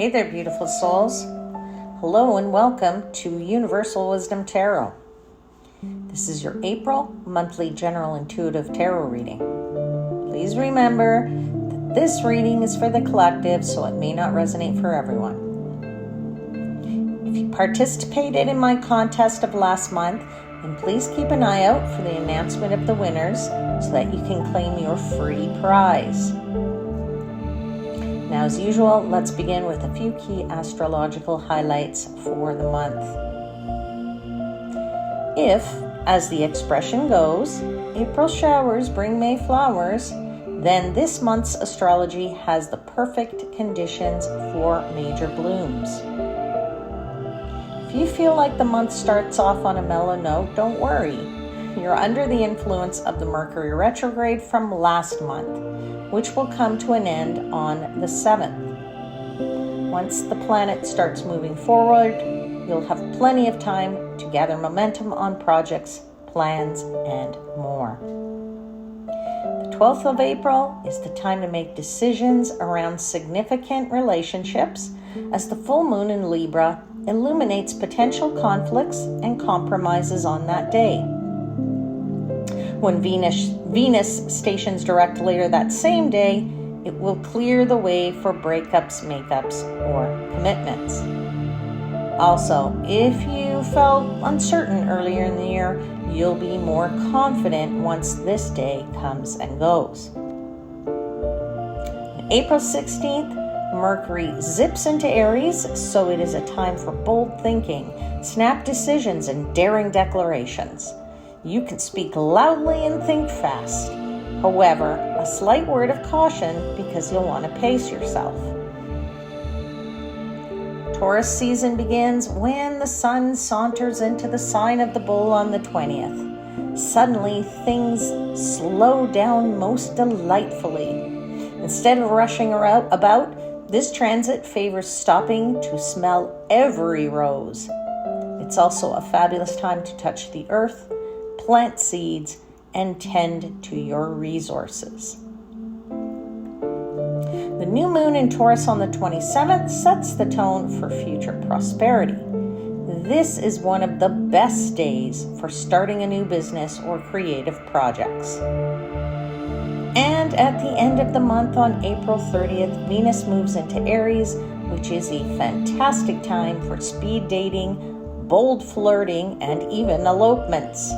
Hey there, beautiful souls. Hello and welcome to Universal Wisdom Tarot. This is your April monthly general intuitive tarot reading. Please remember that this reading is for the collective, so it may not resonate for everyone. If you participated in my contest of last month, then please keep an eye out for the announcement of the winners so that you can claim your free prize. Now, as usual, let's begin with a few key astrological highlights for the month. If, as the expression goes, April showers bring May flowers, then this month's astrology has the perfect conditions for major blooms. If you feel like the month starts off on a mellow note, don't worry. You're under the influence of the Mercury retrograde from last month, which will come to an end on the 7th. Once the planet starts moving forward, you'll have plenty of time to gather momentum on projects, plans, and more. The 12th of April is the time to make decisions around significant relationships as the full moon in Libra illuminates potential conflicts and compromises on that day. When Venus stations direct later that same day, it will clear the way for breakups, makeups, or commitments. Also, if you felt uncertain earlier in the year, you'll be more confident once this day comes and goes. On April 16th, Mercury zips into Aries, so it is a time for bold thinking, snap decisions, and daring declarations. You can speak loudly and think fast. However, a slight word of caution because you'll want to pace yourself. Taurus season begins when the sun saunters into the sign of the bull on the 20th. Suddenly, things slow down most delightfully. Instead of rushing about, this transit favors stopping to smell every rose. It's also a fabulous time to touch the earth, plant seeds, and tend to your resources. The new moon in Taurus on the 27th sets the tone for future prosperity. This is one of the best days for starting a new business or creative projects. And at the end of the month on April 30th, Venus moves into Aries, which is a fantastic time for speed dating, bold flirting, and even elopements.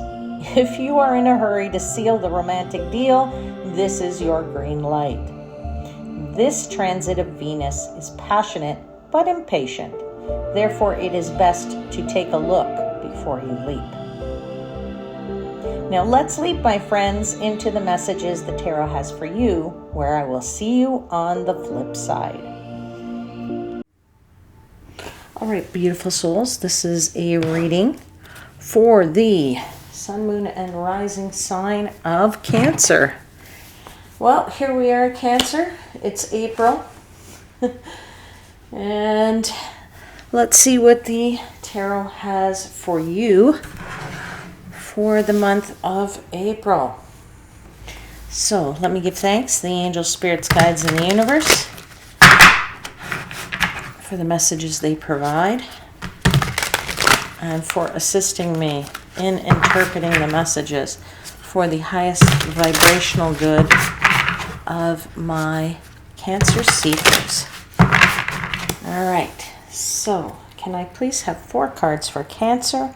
If you are in a hurry to seal the romantic deal, this is your green light. This transit of Venus is passionate but impatient. Therefore, it is best to take a look before you leap. Now let's leap, my friends, into the messages the tarot has for you, where I will see you on the flip side. All right, beautiful souls, this is a reading for the Sun, Moon, and Rising sign of Cancer. Well, here we are, Cancer. It's April. And let's see what the tarot has for you for the month of April. So let me give thanks to the angels, spirits, guides, and the universe for the messages they provide and for assisting me in interpreting the messages for the highest vibrational good of my Cancer seekers. All right, so can I please have 4 cards for Cancer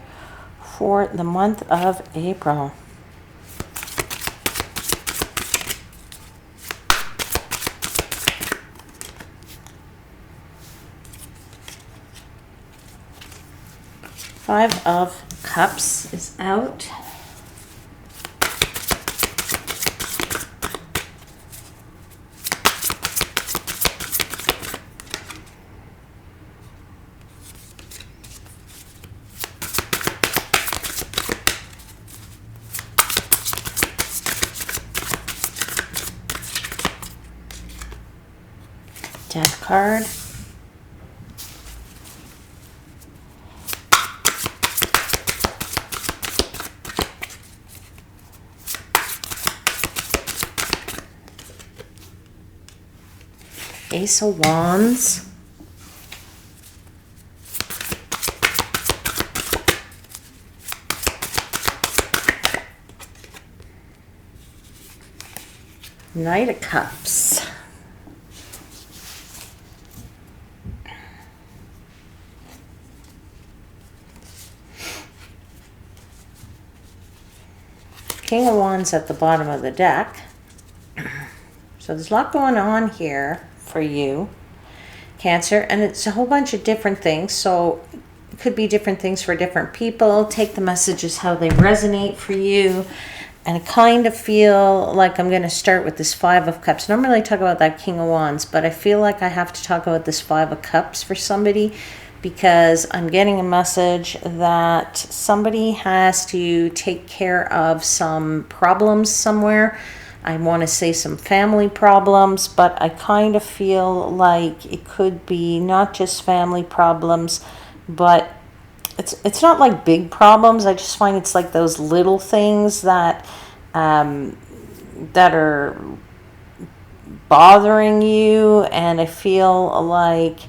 for the month of April? Five of Cups is out. Death card. Ace of Wands. Knight of Cups. King of Wands at the bottom of the deck. So there's a lot going on here for you, Cancer, and it's a whole bunch of different things. So it could be different things for different people. Take the messages how they resonate for you. And I kind of feel like I'm going to start with this Five of Cups. Normally I talk about that King of Wands, but I feel like I have to talk about this Five of Cups for somebody, because I'm getting a message that somebody has to take care of some problems somewhere. I want to say some family problems, but I kind of feel like it could be not just family problems, but it's not like big problems. I just find it's like those little things that that are bothering you, and I feel like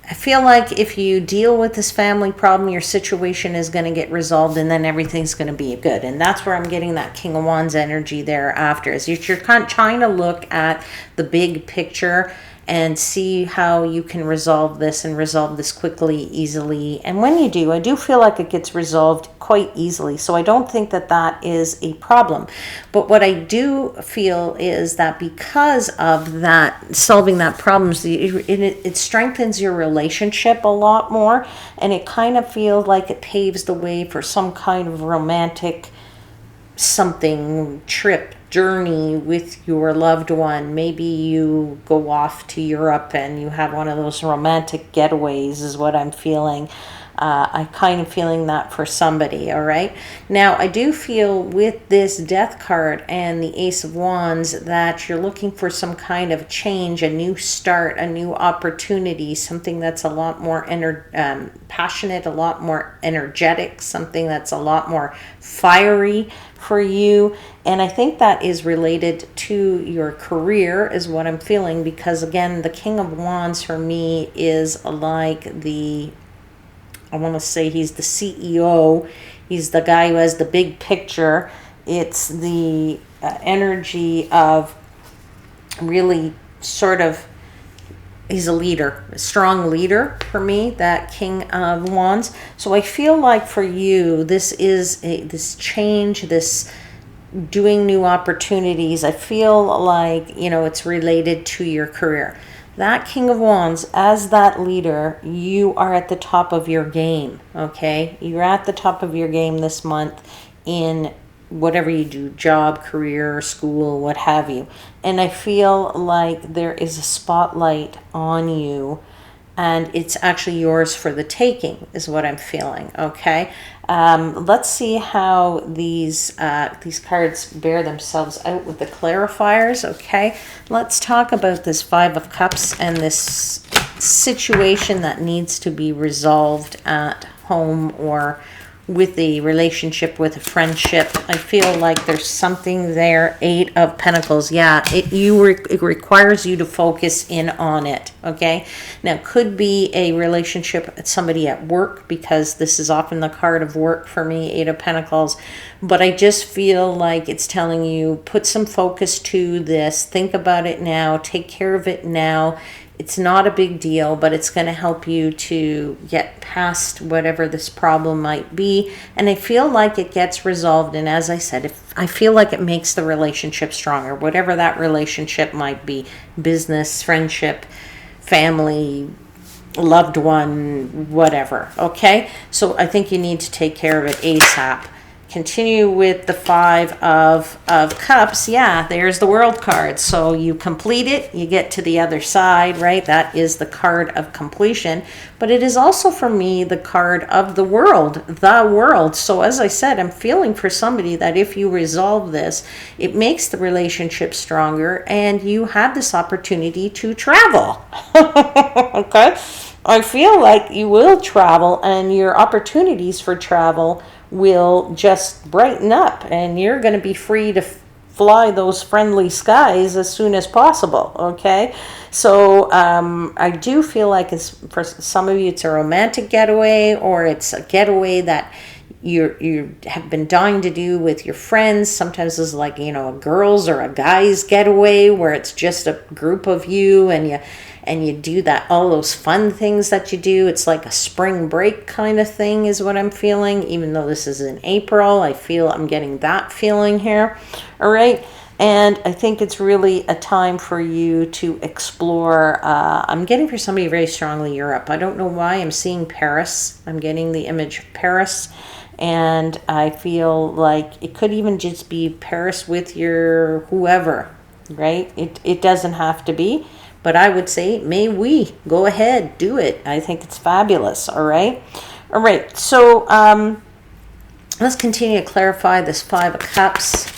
if you deal with this family problem, your situation is going to get resolved, and then everything's going to be good. And that's where I'm getting that King of Wands energy there after. Is you're kind of trying to look at the big picture and see how you can resolve this and resolve this quickly, easily. And when you do, I do feel like it gets resolved quite easily. So I don't think that that is a problem. But what I do feel is that because of that, solving that problem, it strengthens your relationship a lot more. And it kind of feels like it paves the way for some kind of romantic something, trip, journey with your loved one. Maybe you go off to Europe and you have one of those romantic getaways is what I'm feeling. I'm kind of feeling that for somebody, all right? Now, I do feel with this Death card and the Ace of Wands that you're looking for some kind of change, a new start, a new opportunity, something that's a lot more passionate, a lot more energetic, something that's a lot more fiery for you. And I think that is related to your career is what I'm feeling, because again, the King of Wands for me is like I want to say he's the CEO. He's the guy who has the big picture. It's the energy of really sort of, he's a leader, a strong leader for me, that King of Wands. So I feel like for you, this is this change, this doing new opportunities. I feel like, it's related to your career. That King of Wands, as that leader, you are at the top of your game, okay? You're at the top of your game this month in whatever you do, job, career, school, what have you. And I feel like there is a spotlight on you, and it's actually yours for the taking is what I'm feeling, okay? Let's see how these cards bear themselves out with the clarifiers, okay? Let's talk about this Five of Cups and this situation that needs to be resolved at home or with the relationship, with a friendship. I feel like there's something there. Eight of Pentacles. Yeah, it requires you to focus in on it, okay? Now, could be a relationship with somebody at work, because this is often the card of work for me, Eight of Pentacles. But I just feel like it's telling you, put some focus to this. Think about it now. Take care of it now. It's not a big deal, but it's going to help you to get past whatever this problem might be. And I feel like it gets resolved. And as I said, I feel like it makes the relationship stronger, whatever that relationship might be, business, friendship, family, loved one, whatever. Okay. So I think you need to take care of it ASAP. Continue with the Five of Cups. Yeah, there's the World card. So you complete it, you get to the other side, right? That is the card of completion. But it is also for me the card of the world, the world. So as I said, I'm feeling for somebody that if you resolve this, it makes the relationship stronger and you have this opportunity to travel. Okay? I feel like you will travel, and your opportunities for travel will just brighten up, and you're going to be free to fly those friendly skies as soon as possible, okay? So I do feel like for some of you it's a romantic getaway, or it's a getaway that you have been dying to do with your friends. Sometimes it's like, you know, a girls or a guys getaway where it's just a group of you, and you do that, all those fun things that you do. It's like a spring break kind of thing is what I'm feeling. Even though this is in April, I'm getting that feeling here. All right. And I think it's really a time for you to explore. I'm getting for somebody very strongly Europe. I don't know why. I'm seeing Paris. I'm getting the image of Paris. And I feel like it could even just be Paris with your whoever, right? It doesn't have to be. But I would say, may we go ahead, do it. I think it's fabulous. All right. All right. So let's continue to clarify this Five of Cups.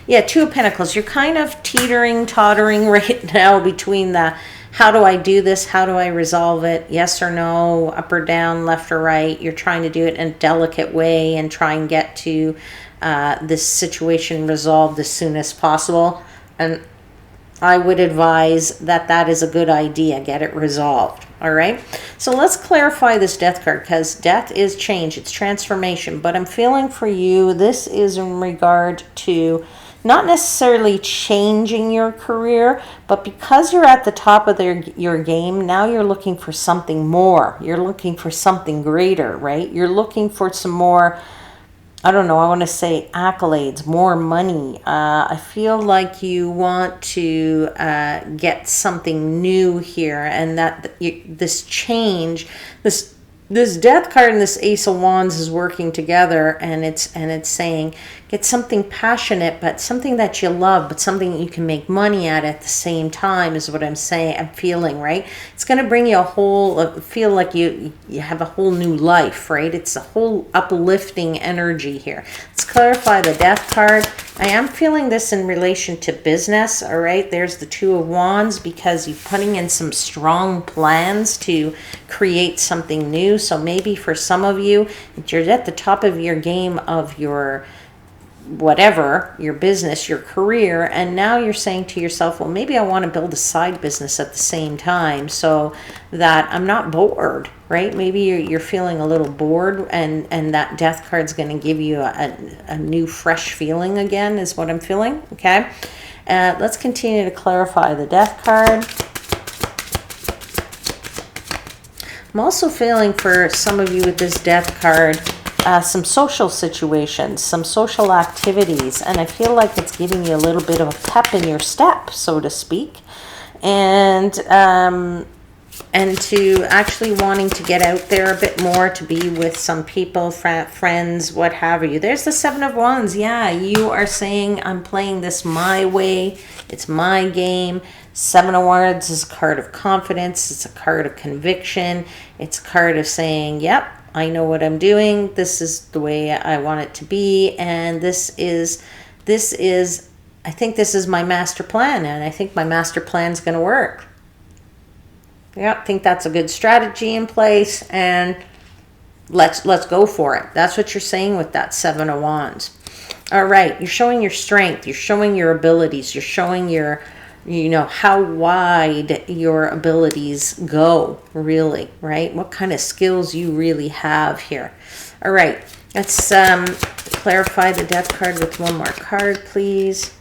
Yeah, Two of Pentacles. You're kind of tottering right now between the how do I do this? How do I resolve it? Yes or no, up or down, left or right. You're trying to do it in a delicate way and try and get to this situation resolved as soon as possible. And I would advise that that is a good idea. Get it resolved. All right. So let's clarify this Death card, because death is change. It's transformation. But I'm feeling for you, this is in regard to not necessarily changing your career, but because you're at the top of your game, now you're looking for something more. You're looking for something greater, right? You're looking for some more, I don't know, I want to say accolades, more money. I feel like you want to get something new here, and that this change, this Death card and this Ace of Wands is working together, and it's saying get something passionate, but something that you love, but something that you can make money at the same time is what I'm saying. I'm feeling, right? It's going to bring you a whole, feel like you have a whole new life, right? It's a whole uplifting energy here. Let's clarify the Death card. I am feeling this in relation to business, all right? There's the Two of Wands, because you're putting in some strong plans to create something new. So maybe for some of you, you're at the top of your game of your whatever, your business, your career, and now you're saying to yourself, well, maybe I want to build a side business at the same time so that I'm not bored, right? Maybe you're feeling a little bored, and that Death card's going to give you a new fresh feeling again, is what I'm feeling. Okay, let's continue to clarify the Death card. I'm also feeling for some of you with this Death card, some social situations, some social activities, and I feel like it's giving you a little bit of a pep in your step, so to speak, and to actually wanting to get out there a bit more, to be with some people, friends, what have you. There's the Seven of Wands. Yeah, you are saying, I'm playing this my way. It's my game. Seven of Wands is a card of confidence. It's a card of conviction. It's a card of saying, yep, I know what I'm doing. This is the way I want it to be. And this is, I think this is my master plan. And I think my master plan is going to work. Yeah, I think that's a good strategy in place. And let's go for it. That's what you're saying with that Seven of Wands. All right. You're showing your strength. You're showing your abilities. You're showing your, you know, how wide your abilities go, really, right? What kind of skills you really have here. All right, let's clarify the Death card with one more card, please.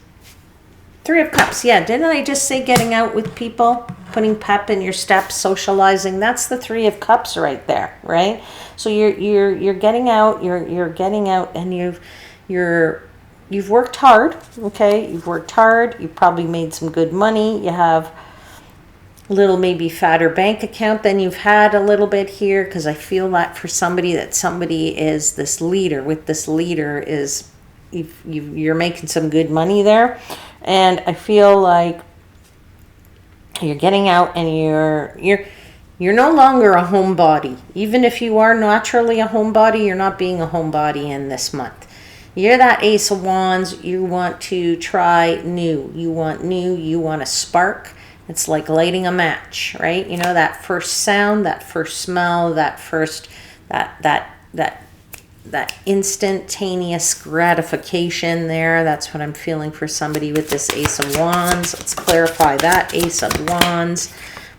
Three of Cups. Yeah, didn't I just say getting out with people, putting pep in your steps, socializing? That's the Three of Cups right there, right? So you're getting out, you're getting out, and you've worked hard, okay? You've worked hard. You've probably made some good money. You have a little maybe fatter bank account than you've had a little bit here, because I feel that for somebody, that somebody is this leader. With this leader is you're making some good money there. And I feel like you're getting out, and you're no longer a homebody. Even if you are naturally a homebody, you're not being a homebody in this month. You're that Ace of Wands. You want to try new. You want new. You want a spark. It's like lighting a match, right? You know, that first sound, that first smell, that first, that that instantaneous gratification there. That's what I'm feeling for somebody with this Ace of Wands. Let's clarify that. Ace of Wands.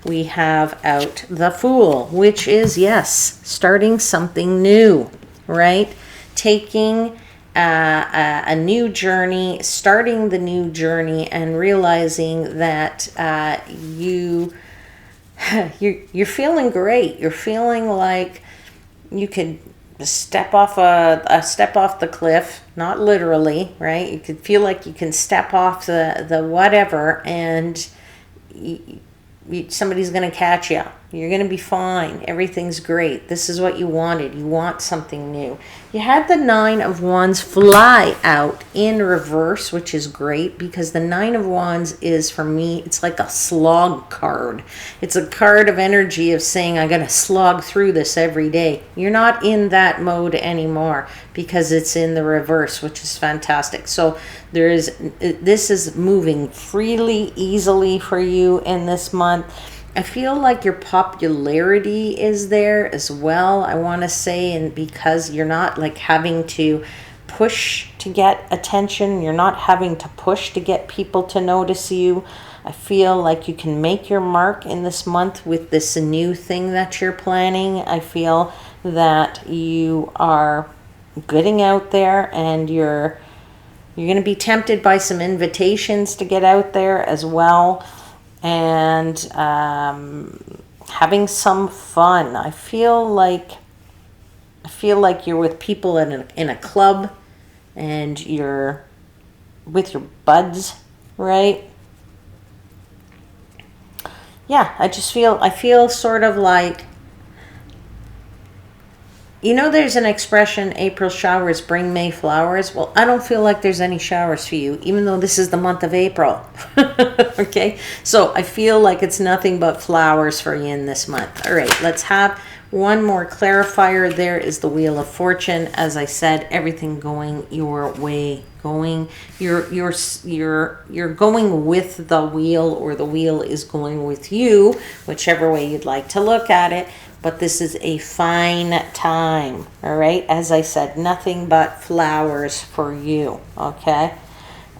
We have out the Fool, which is, yes, starting something new, right? Taking a new journey, starting the new journey, and realizing that you're feeling great. You're feeling like you could step off the cliff, not literally, right? You could feel like you can step off the whatever, and somebody's going to catch you. You're going to be fine. Everything's great. This is what you wanted. You want something new. You had the Nine of Wands fly out in reverse, which is great, because the Nine of Wands is, for me, it's like a slog card. It's a card of energy of saying, I'm going to slog through this every day. You're not in that mode anymore because it's in the reverse, which is fantastic. So this is moving freely, easily for you in this month. I feel like your popularity is there as well, I want to say, and because you're not like having to push to get attention, you're not having to push to get people to notice you. I feel like you can make your mark in this month with this new thing that you're planning. I feel that you are getting out there, and you're going to be tempted by some invitations to get out there as well, and having some fun. I feel like you're with people in a club, and you're with your buds, right? Yeah, I feel sort of like, you know, there's an expression, April showers bring May flowers. Well, I don't feel like there's any showers for you, even though this is the month of April. Okay, so I feel like it's nothing but flowers for you in this month. All right, let's have one more clarifier. There is the Wheel of Fortune. As I said, everything going your way. You're going with the wheel, or the wheel is going with you, whichever way you'd like to look at it. But this is a fine time, all right? As I said, nothing but flowers for you, okay?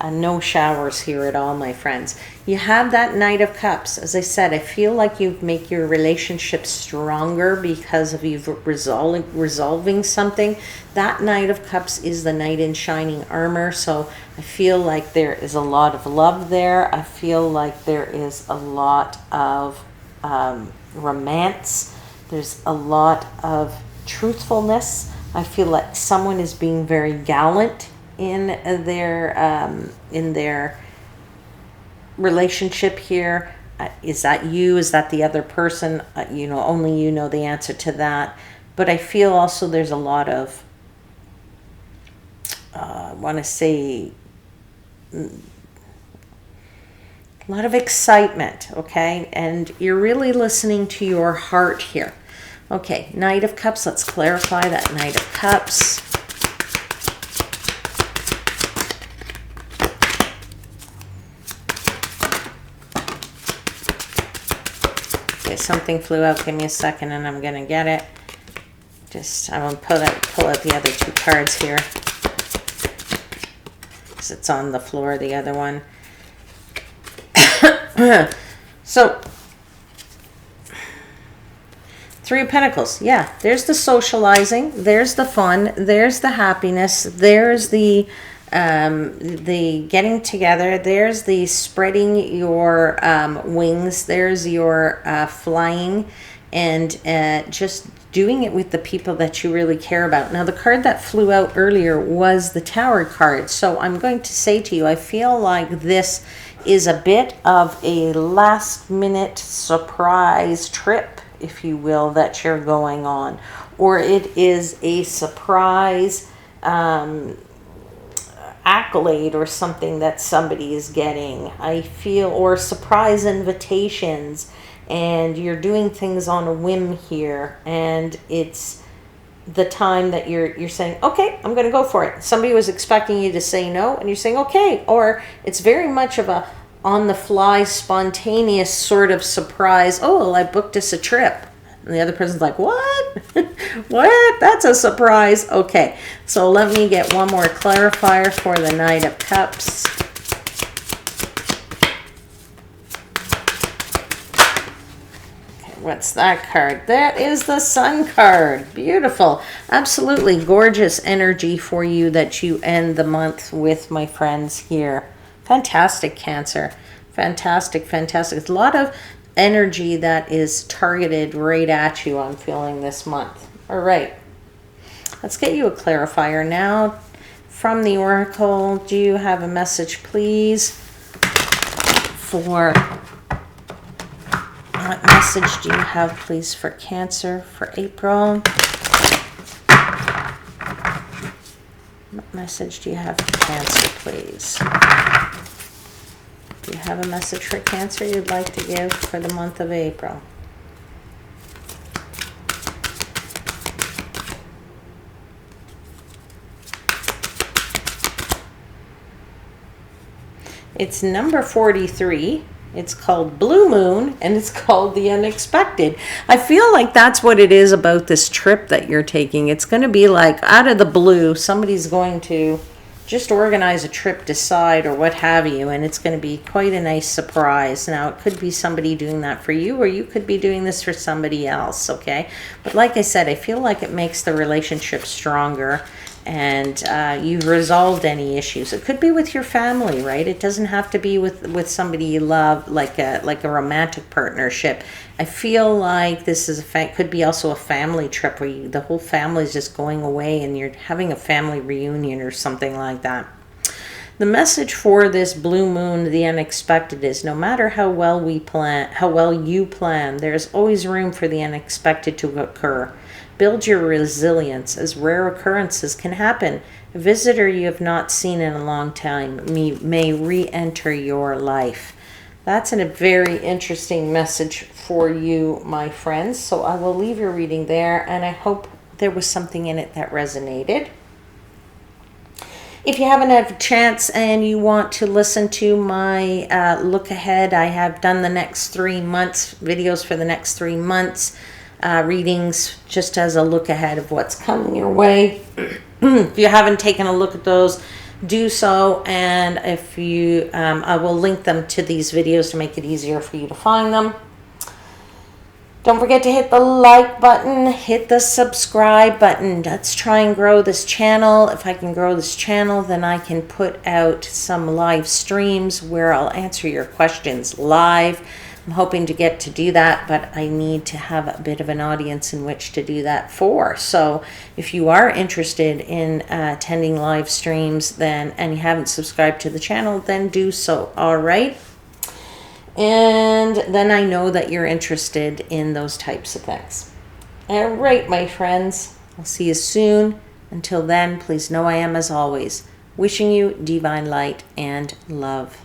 No showers here at all, my friends. You have that Knight of Cups. As I said, I feel like you make your relationship stronger because of you resolving something. That Knight of Cups is the knight in shining armor, so I feel like there is a lot of love there. I feel like there is a lot of romance. There's a lot of truthfulness. I feel like someone is being very gallant in their relationship here. Is that you? Is that the other person? Only you know the answer to that. But I feel also there's a lot of, I want to say, a lot of excitement, okay? And you're really listening to your heart here. Okay, Knight of Cups. Let's clarify that Knight of Cups. Okay, something flew out. Give me a second and I'm going to get it. I will pull out the other two cards here, because it's on the floor, the other one. So, Three of Pentacles. Yeah, there's the socializing, there's the fun, there's the happiness, there's the getting together, there's the spreading your wings, there's your flying, and just doing it with the people that you really care about. Now, the card that flew out earlier was the Tower card. So I'm going to say to you, I feel like this is a bit of a last minute surprise trip, if you will, that you're going on. Or it is a surprise accolade or something that somebody is getting. I feel, or surprise invitations. And you're doing things on a whim here, and it's the time that you're saying, okay, I'm going to go for it. Somebody was expecting you to say no, and you're saying okay. Or it's very much of a on-the-fly, spontaneous sort of surprise. Oh, well, I booked us a trip. And the other person's like, what? What? That's a surprise. Okay, so let me get one more clarifier for the Knight of Cups. What's that card? That is the Sun card. Beautiful. Absolutely gorgeous energy for you that you end the month with, my friends here. Fantastic, Cancer. Fantastic, fantastic. A lot of energy that is targeted right at you, I'm feeling this month. All right. Let's get you a clarifier now. From the Oracle, do you have a message, please, for... What message do you have, please, for Cancer for April? What message do you have for Cancer, please? Do you have a message for Cancer you'd like to give for the month of April? It's number 43. It's called Blue Moon, and it's called The Unexpected. I feel like that's what it is about this trip that you're taking. It's going to be like out of the blue, somebody's going to just organize a trip, decide, or what have you, and it's going to be quite a nice surprise. Now, it could be somebody doing that for you, or you could be doing this for somebody else, okay? But like I said, I feel like it makes the relationship stronger, and you've resolved any issues. It could be with your family, right? It doesn't have to be with somebody you love, like a romantic partnership. I feel like this is could be also a family trip where the whole family is just going away and you're having a family reunion or something like that. The message for this Blue Moon, the unexpected, is no matter how well we plan, how well you plan, there's always room for the unexpected to occur. Build your resilience, as rare occurrences can happen. A visitor you have not seen in a long time may re-enter your life. That's a very interesting message for you, my friends. So I will leave your reading there, and I hope there was something in it that resonated. If you haven't had a chance and you want to listen to my look ahead, I have done the next 3 months, videos for the next 3 months. Readings just as a look ahead of what's coming your way. If you haven't taken a look at those, do so, and if you I will link them to these videos to make it easier for you to find them. Don't forget to hit the like button, hit the subscribe button. Let's try and grow this channel. If I can grow this channel, then I can put out some live streams where I'll answer your questions live. I'm hoping to get to do that, but I need to have a bit of an audience in which to do that for. So if you are interested in attending live streams and you haven't subscribed to the channel, then do so. All right. And then I know that you're interested in those types of things. All right, my friends. I'll see you soon. Until then, please know I am, as always, wishing you divine light and love.